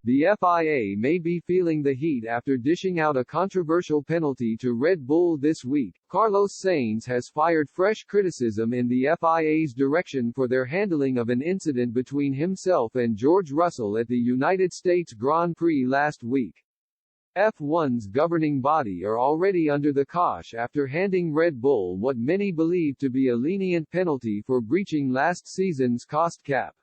The FIA may be feeling the heat after dishing out a controversial penalty to Red Bull this week. Carlos Sainz has fired fresh criticism in the FIA's direction for their handling of an incident between himself and George Russell at the United States Grand Prix last week. F1's governing body are already under the cosh after handing Red Bull what many believe to be a lenient penalty for breaching last season's cost cap.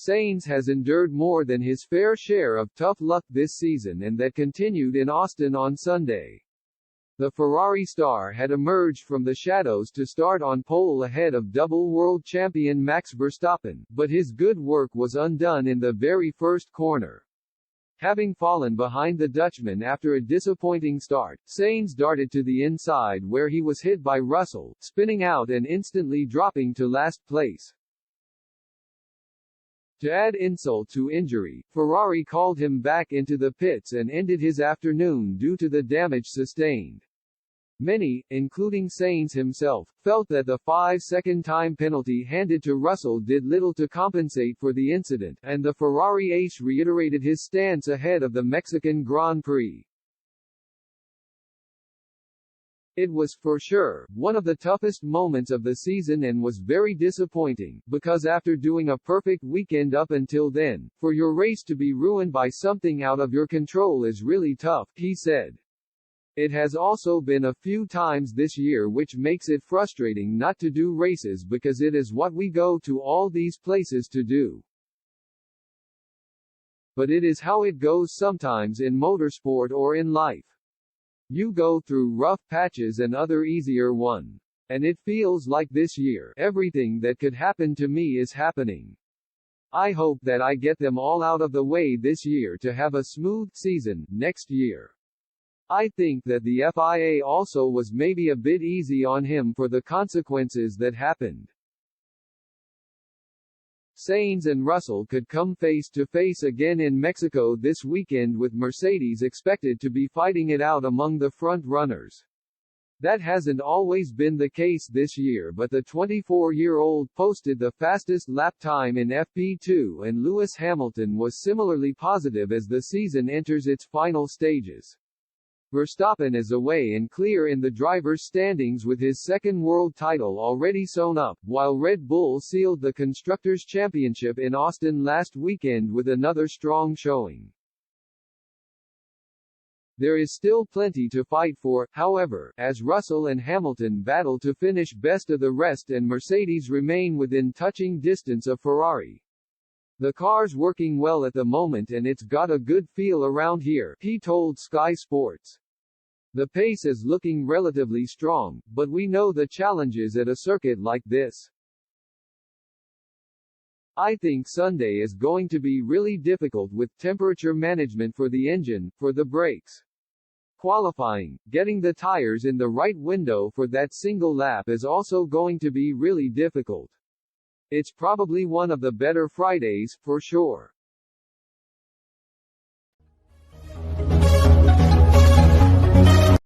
Sainz has endured more than his fair share of tough luck this season, and that continued in Austin on Sunday. The Ferrari star had emerged from the shadows to start on pole ahead of double world champion Max Verstappen, but his good work was undone in the very first corner. Having fallen behind the Dutchman after a disappointing start, Sainz darted to the inside where he was hit by Russell, spinning out and instantly dropping to last place. To add insult to injury, Ferrari called him back into the pits and ended his afternoon due to the damage sustained. Many, including Sainz himself, felt that the 5-second time penalty handed to Russell did little to compensate for the incident, and the Ferrari ace reiterated his stance ahead of the Mexican Grand Prix. It was, for sure, one of the toughest moments of the season and was very disappointing, because after doing a perfect weekend up until then, for your race to be ruined by something out of your control is really tough, he said. It has also been a few times this year, which makes it frustrating not to do races because it is what we go to all these places to do. But it is how it goes sometimes in motorsport or in life. You go through rough patches and other easier one. And it feels like this year, everything that could happen to me is happening. I hope that I get them all out of the way this year to have a smooth season next year. I think that the FIA also was maybe a bit easy on him for the consequences that happened. Sainz and Russell could come face-to-face again in Mexico this weekend, with Mercedes expected to be fighting it out among the front runners. That hasn't always been the case this year, but the 24-year-old posted the fastest lap time in FP2, and Lewis Hamilton was similarly positive as the season enters its final stages. Verstappen is away and clear in the drivers' standings with his second world title already sewn up, while Red Bull sealed the Constructors' Championship in Austin last weekend with another strong showing. There is still plenty to fight for, however, as Russell and Hamilton battle to finish best of the rest and Mercedes remain within touching distance of Ferrari. The car's working well at the moment and it's got a good feel around here, he told Sky Sports. The pace is looking relatively strong, but we know the challenges at a circuit like this. I think Sunday is going to be really difficult with temperature management for the engine, for the brakes. Qualifying, getting the tires in the right window for that single lap is also going to be really difficult. It's probably one of the better Fridays, for sure.